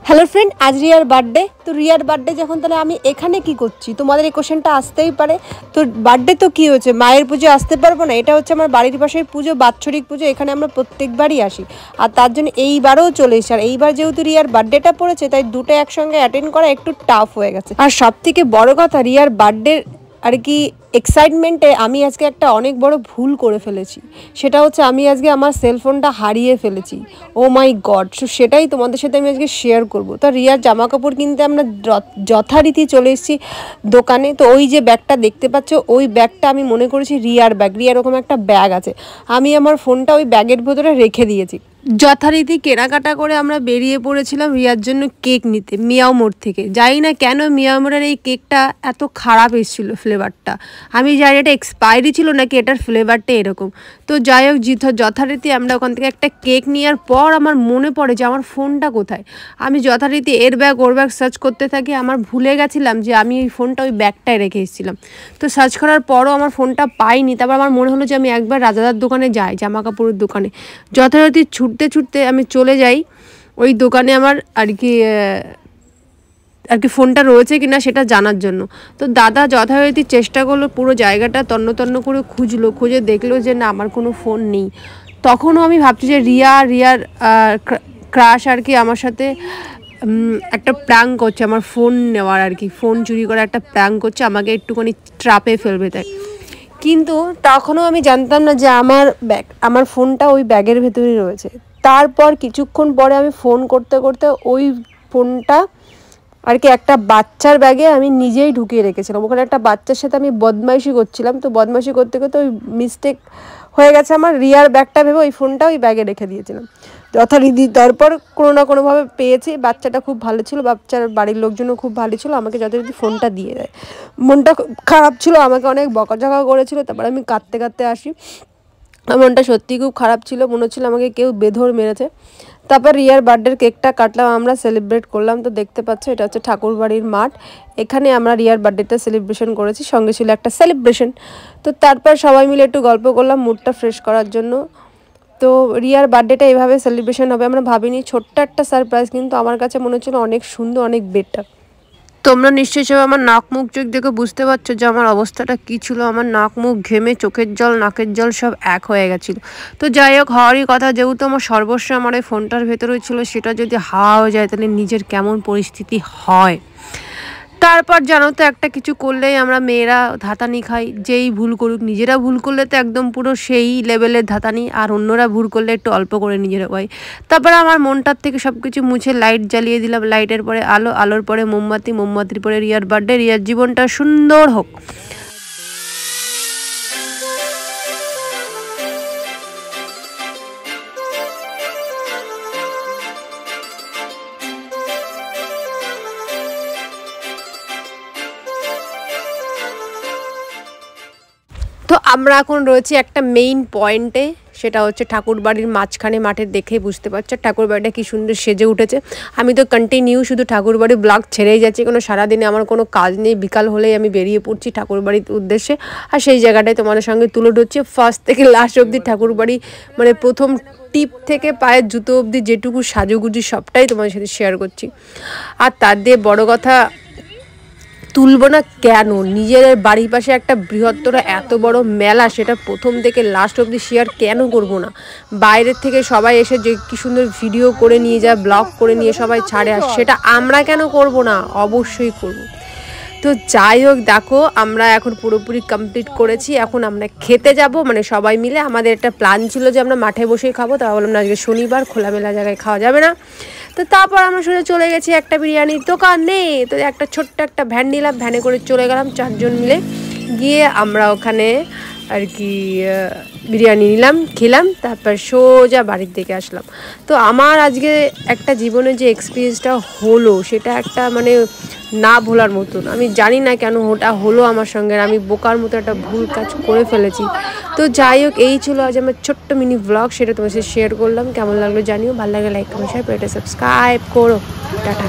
Hello friend, আজ রিয়ার birthday. তো রিয়ার birthday যখন, তাহলে আমি এখানে কি করছি, তোমাদের এই কোশ্চেনটা আসতেই পারে। তো বার্থডে তো কী হয়েছে, মায়ের পুজো আসতে পারবো না? এটা হচ্ছে আমার বাড়ির পাশের পুজো, বাৎসরিক পুজো, এখানে আমরা প্রত্যেকবারই আসি। আর তার জন্য এইবারও চলে এসেছি। আর এইবার যেহেতু রিয়ার বার্থডেটা পড়েছে, তাই দুটো একসঙ্গে অ্যাটেন্ড করা একটু টাফ হয়ে গেছে। আর সব থেকে বড়ো কথা, রিয়ার বার্থডে আর কি এক্সাইটমেন্টে আমি আজকে একটা অনেক বড় ভুল করে ফেলেছি। সেটা হচ্ছে আমি আজকে আমার সেলফোনটা হারিয়ে ফেলেছি। ও মাই গড! সো সেটাই তোমাদের সাথে আমি আজকে শেয়ার করব। তো রিয়ার জামা কাপড় কিনতে আমরা যথারীতি চলে এসেছি দোকানে। তো ওই যে ব্যাগটা দেখতে পাচ্ছ, ওই ব্যাগটা আমি মনে করেছি রিয়ার ব্যাগ। রিয়ার ওরকম একটা ব্যাগ আছে, আমি আমার ফোনটা ওই ব্যাগের ভেতরে রেখে দিয়েছি। যথারীতি কেনাকাটা করে আমরা বেরিয়ে পড়েছিলাম রিয়ার জন্য কেক নিতে মিয়াও মোড় থেকে। জানি না কেন মিয়াও মোড়ের এই কেকটা এত খারাপ এসেছিলো ফ্লেভারটা। আমি জানি এটা এক্সপায়ারি ছিল নাকি এটার ফ্লেভারটা এরকম। তো যাই হোক, যথারীতি আমরা ওখান থেকে একটা কেক নেওয়ার পর আমার মনে পড়ে যে আমার ফোনটা কোথায়। আমি যথারীতি এর ব্যাগ ওর ব্যাগ সার্চ করতে থাকি। আমার ভুলে গেছিলাম যে আমি ওই ফোনটা ওই ব্যাগটায় রেখে এসেছিলাম। তো সার্চ করার পরও আমার ফোনটা পাইনি। তারপর আমার মনে হলো যে আমি একবার রাজাদার দোকানে যাই, জামা কাপড়ের দোকানে। যথারীতি ছুটতে ছুটতে আমি চলে যাই ওই দোকানে, আমার আর কি ফোনটা রয়েছে কিনা সেটা জানার জন্য। তো দাদা যথারীতি চেষ্টা করলো, পুরো জায়গাটা তন্ন তন্ন করে খুঁজলো, খুঁজে দেখলো যে না, আমার কোনো ফোন নেই। তখনও আমি ভাবছি যে রিয়ার ক্রাশ আর কি আমার সাথে একটা প্র্যাঙ্ক করছে, আমার ফোন নেওয়ার আর কি, ফোন চুরি করার একটা প্র্যাঙ্ক করছে, আমাকে একটুখানি ট্রাপে ফেলবে তাই। কিন্তু তখনও আমি জানতাম না যে আমার ফোনটা ওই ব্যাগের ভেতরেই রয়েছে। তারপর কিছুক্ষণ পরে আমি ফোন করতে করতে ওই ফোনটা আর কি একটা বাচ্চার ব্যাগে আমি নিজেই ঢুকিয়ে রেখেছিলাম। ওখানে একটা বাচ্চার সাথে আমি বদমাইশি করছিলাম। তো বদমাইশি করতে করতে ওই মিস্টেক হয়ে গেছে আমার, রিয়ার ব্যাগটা ভেবে ওই ফোনটা ওই ব্যাগে রেখে দিয়েছিলাম যথারীতি। তারপর কোনো না কোনোভাবে পেয়েছি। বাচ্চাটা খুব ভালো ছিল, বাচ্চার বাড়ির লোকজনও খুব ভালো ছিল, আমাকে যথারীতি ফোনটা দিয়ে দেয়। মনটা খারাপ ছিল, আমাকে অনেক বকাঝকা করেছিল। তারপর আমি কাঁদতে কাঁদতে আসি। মনটা সত্যিই খুব খারাপ ছিল, মনে হচ্ছিল আমাকে কেউ বেধর মেরেছে। তারপর রিয়ার বার্থডের কেকটা কাটলাম, আমরা সেলিব্রেট করলাম। তো দেখতে পাচ্ছ এটা হচ্ছে ঠাকুরবাড়ির মাঠ, এখানে আমরা রিয়ার বার্থডেটা সেলিব্রেশন করেছি, সঙ্গে ছিল একটা সেলিব্রেশন। তো তারপর সবাই মিলে একটু গল্প করলাম মুডটা ফ্রেশ করার জন্য। তো রিয়ার বার্থডেটা এভাবে সেলিব্রেশন হবে আমরা ভাবিনি। ছোট্ট একটা সারপ্রাইজ, কিন্তু আমার কাছে মনে হচ্ছিল অনেক সুন্দর, অনেক বেটার। তোমরা নিশ্চয়ই সব আমার নাক মুখ চোখ দেখে বুঝতে পারছো যে আমার অবস্থাটা কী ছিল। আমার নাক মুখ ঘেমে চোখের জল নাকের জল সব এক হয়ে গেছিলো। তো যাই হোক, হওয়ারই কথা, যেহেতু আমার সর্বস্ব আমার এই ফোনটার ভেতরে ছিল, সেটা যদি হাওয়া হয়ে যায় তাহলে নিজের কেমন পরিস্থিতি হয়। তারপর জানো তো, একটা কিছু করলেই আমরা মেয়েরা ধাতানি খাই। যেই ভুল করুক, নিজেরা ভুল করলে তো একদম পুরো সেই লেভেলের ধাতানি, আর অন্যরা ভুল করলে একটু অল্প করে নিজেরা খাই। তারপরে আমার মনটার থেকে সব কিছু মুছে লাইট জ্বালিয়ে দিলাম। লাইটের পরে আলো, আলোর পরে মোমবাতি, মোমবাতির পরে রিয়ার বার্থডে। রিয়ার জীবনটা সুন্দর হোক। তো আমরা এখন রয়েছি একটা মেইন পয়েন্টে, সেটা হচ্ছে ঠাকুরবাড়ির মাঝখানে মাঠে। দেখেই বুঝতে পারছো ঠাকুরবাড়িটা কী সুন্দর সেজে উঠেছে। আমি তো কন্টিনিউ শুধু ঠাকুরবাড়ি ব্লগ ছেড়েই যাচ্ছি, কোনো সারাদিনে আমার কোনো কাজ নেই। বিকাল হলেই আমি বেরিয়ে পড়ছি ঠাকুরবাড়ির উদ্দেশ্যে, আর সেই জায়গাটায় তোমাদের সঙ্গে তুলে ধরছি ফার্স্ট থেকে লাস্ট অবধি ঠাকুরবাড়ি, মানে প্রথম টিপ থেকে পায়ের জুতো অবধি যেটুকু সাজুগুজু সবটাই তোমাদের সাথে শেয়ার করছি। আর তার দিয়ে বড় কথা, তুলব না কেন, নিজের বাড়ির পাশে একটা বৃহত্তর এত বড় মেলা, সেটা প্রথম থেকে লাস্ট অবধি শেয়ার কেন করব না। বাইরের থেকে সবাই এসে যে কী সুন্দর ভিডিও করে নিয়ে যায়, ব্লগ করে নিয়ে সবাই ছাড়ে, আর সেটা আমরা কেন করব না, অবশ্যই করব। তো যাই হোক, দেখো আমরা এখন পুরোপুরি কমপ্লিট করেছি। এখন আমরা খেতে যাব, মানে সবাই মিলে। আমাদের একটা প্ল্যান ছিল যে আমরা মাঠে বসেই খাবো, তা বললাম না, আজকে শনিবার, খোলামেলা জায়গায় খাওয়া যাবে না। তো তারপর আমরা শুনে চলে গেছি একটা বিরিয়ানির দোকানে। তো একটা ছোট্ট একটা ভ্যান নিলাম, ভ্যানে করে চলে গেলাম 4 জন মিলে। গিয়ে আমরা ওখানে আর কি বিরিয়ানি নিলাম, খেলাম, তারপর সোজা বাড়ির দিকে আসলাম। তো আমার আজকে একটা জীবনে যে এক্সপিরিয়েন্সটা হলো, সেটা একটা মানে না ভোলার মতন। আমি জানি না কেন ওটা হলো আমার সঙ্গে, আমি বোকার মতো একটা ভুল কাজ করে ফেলেছি। তো যাই হোক, এই ছিল আজ আমার ছোট্ট মিনি ব্লগ, সেটা তোমার সাথে শেয়ার করলাম। কেমন লাগলো জানিও, ভালো লাগে লাইক কমেন্ট শেয়ার, এটা সাবস্ক্রাইব করো। টাটা।